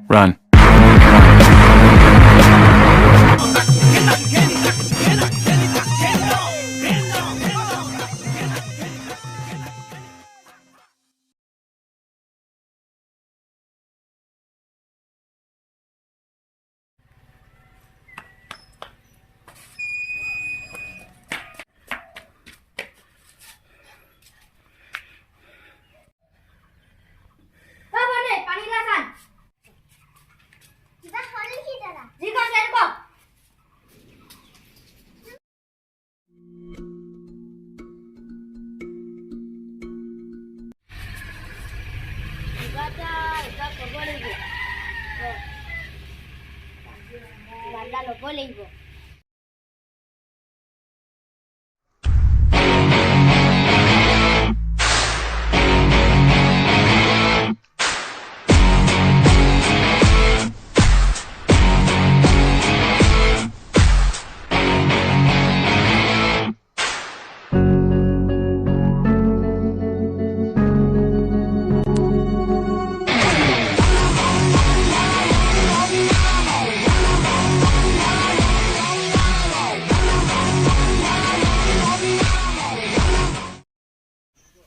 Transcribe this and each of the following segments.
Run.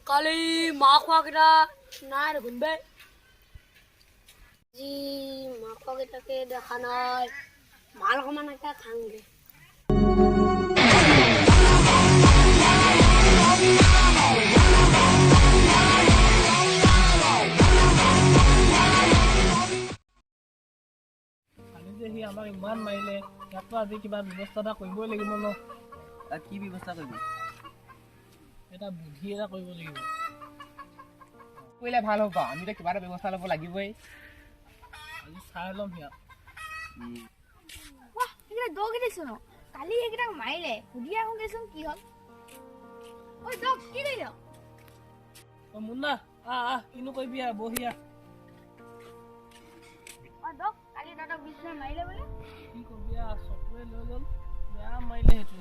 Kali makwa kita naik gunbe. Ji makwa kita ke dekhanai mal kemana kita kangge. Kali jadi amak iman maile, yakto aji kiba ব্যৱস্থা এটা কৰিবই লাগিব ন। কি ব্যৱস্থা কৰিবি? এটা বুদ্ধি এটা কৰিব লাগিব। কৰিলে ভাল হ'ব, আমি তো কিবা এটা ব্যৱস্থা ল'ব লাগিবই। আজি চাই ল'ম হিয়া। Wah, ini dog ini suno. Kali ini kita maile. Dia aku ngesung kihol. Oh dog, ini lo. অ মুন্না কিনো কৰিবি বহিয়া। Oh dog, kali tata bisa maile boleh? কি কৰিবি চকুৱে লৈ গ'ল, বেয়া মাৰিলে সেইটো।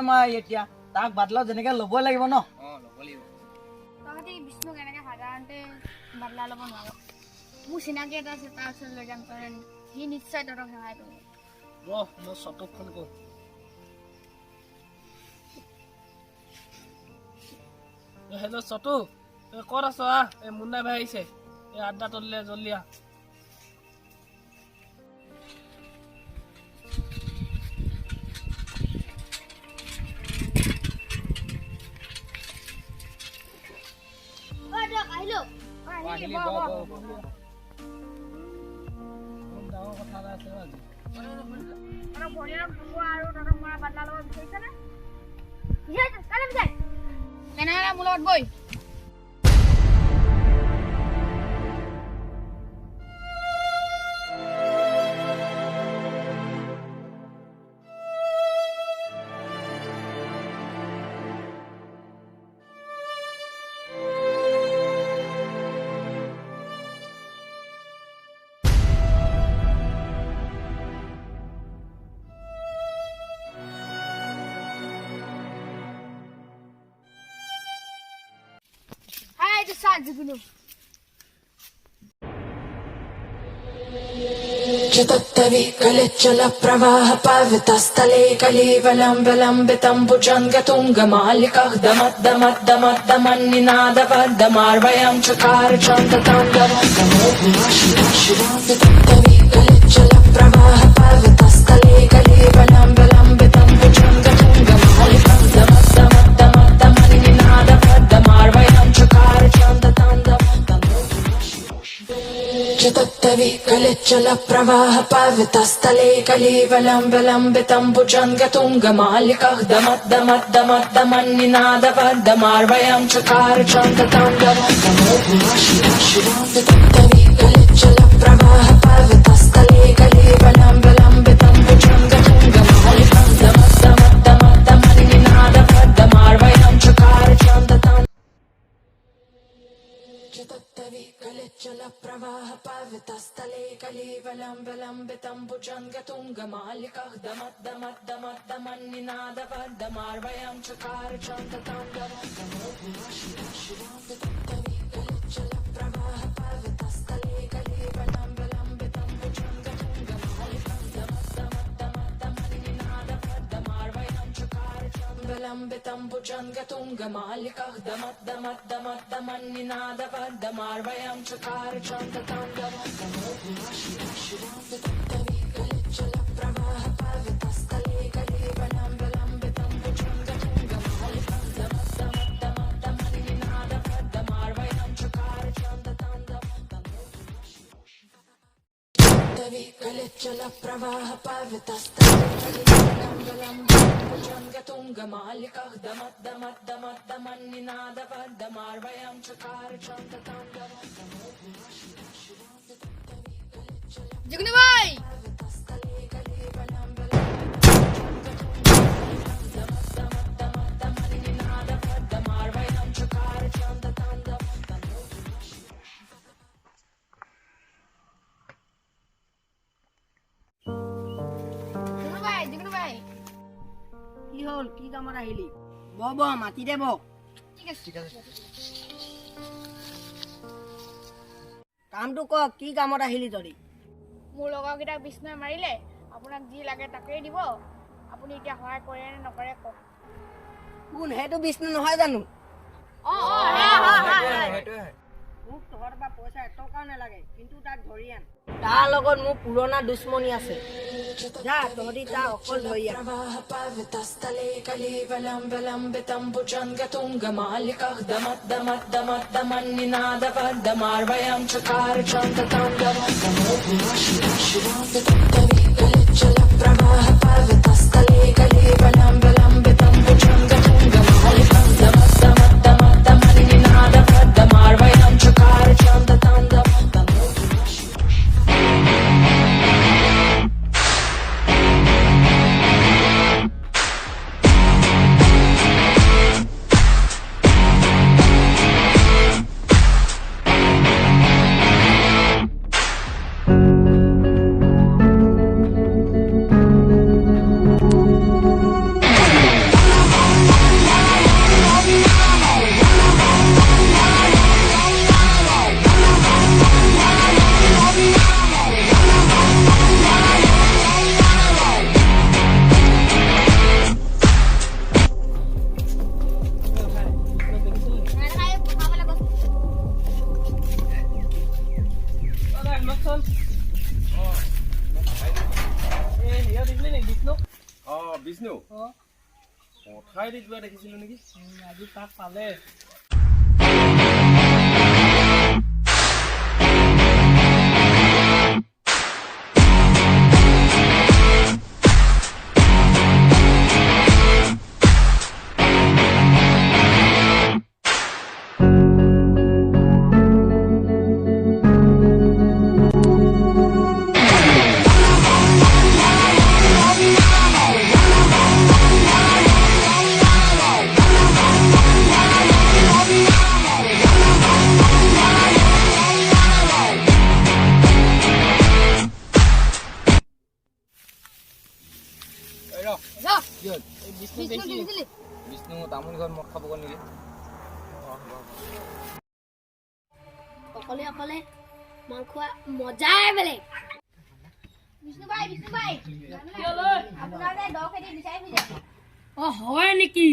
মই এতিয়া তাক বাদলাও যেনেকে ল'ব লাগিব ন। ল'ব লাগিব। তহঁতি বিষ্ণু কেনেকে সাধাৰণতে বাদলা ল'ব নোৱাৰ। মোৰ চিনাকি এটা আছে তাৰ ওচৰত লৈ যাম কাৰণ সি নিশ্চয় তহঁতক সহায় কৰিব। মই চটকখন কওঁ। হেল্ল' চটু, ক'ত আছ? এই মুন্নাই ভাই আহিছে, এই আড্ডা তলিলে জল্দি আহ। আহিলো ডাঙৰ কথা এটা আছে আজি। ভৰিয়াক ধুৱা আৰু তহঁতক মৰা বাদলা ল'ব বিচাৰিছনে? কালে বিচাৰ তেনেহ'লে মোৰ লগত বৈ। itu saja dulu. Chitattavi kalichala pravaha pavita stale kalivalambitam bhujangatunga malikah damat damat damat damanninada vardamarvayam chakar chantatandava namo shiva shiva chitattavi kalichala pravaha pavita stale kalivalambitam bhujangatunga malikah damat damat damat damanninada vardamarvayam chakar chantatandava Chitattavi kalichala pravaha pavita stale kalivalambitam bhujangatunga malikah damat damat damat damanninada vardamarvayam chakar chantatandava namo shiva shiva Chitattavi kalichala pravaha pavita stale kalivalambitam bhujangatunga malikah damat damat damat damanninada vardamarvayam chakar chantatandava Chitattavi kalichala pravaha pavita stale kalivalambitam bhujangatunga malikah damat damat damat damanninada vardamarvayam chakar chantatandava namo shiva shiva Chitattavi kalichala pravaha pavita stale kalivalambitam कलिवलम्बितं भुजङ्गतुङ्गमालिकः दमद्दमद्दमद्दमन्निनादवद्दमार्वयं चकार चन्दताण्डवं कलिचलप्रवाहपावितस्थले कलिवलम्बितं भुजङ्गतुङ्गमालिकः दमद्दमद्दमद्दमन्निनादवद्दमार्वयं चकार चन्दताण्डवं कलिचलप्रवाहपावितस्थले भुजङ्गतुङ्गमालिकः दमद्दमद्दमद्दमन्निनादवद्दमार्वयं चकार चन्दताण्डवं जुगनू भाई जुगनू भाई কি হ'ল কি কামত আহিলি ব মাতি দে ব ঠিক আছে কামটো ক কি কামত আহিলি তই মোৰ লগৰকেইটাক বিষ্ণুৱে মাৰিলে আপোনাক যি লাগে তাকেই দিব আপুনি এতিয়া সহায় কৰে নে নকৰে কওক কোন সেইটো বিষ্ণু নহয় জানো মোক তোহাৰ পৰা পইচা এটকাও নালাগে কিন্তু তাক ধৰি আন তাৰ লগত মোৰ পুৰণা দুশ্মনী আছে যা তহঁতি তাক অকল ধৰি আন प्रवाहपावितस्थले कलिवलम्बितं भुजङ्गतुङ्गमालिकः दमद्दमद्दमद्दमन्निनादवद्दमार्वयं चकार चन्दताण्डवं कलिचलप्रवाहपावितस्थले कलिवलम्बितं भुजङ्गतुङ्गमालिकः दमद्दमद्दमद्दमन्निनादवद्दमार्वयं चकार चन्दताण्डवं বিষ্ণু পথাই দি যোৱা দেখিছিলো নেকি আজি তাক পালে বিষ্ণু তামোল ঘৰত মদ খাব গ'ল নেকি অকলে অকলে মাংস খোৱা মজাই বেলেগ বিষ্ণু ভাই আপোনাৰ দ খেতি বিচাৰি ফুৰিছে হয় নেকি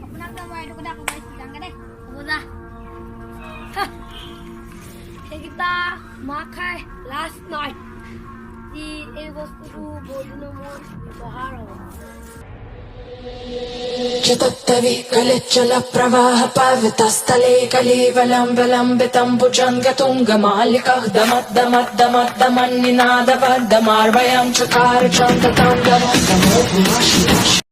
আপোনাক মই এইটো কথা ক'ব যাওঁগে দেই হ'ব যা সেইকেইটা মাক খাই লাষ্ট নাইট এই বস্তুটো বহুদিনৰ মোৰ ব্যৱহাৰ হ'ব चतुत्तवि कलिचलप्रवाहपावितस्थले कलिवलम्बितं भुजङ्गतुङ्गमालिकः दमद्दमद्दमद्दमन्निनादवद्दमार्वयं चकार चन्दताण्डवं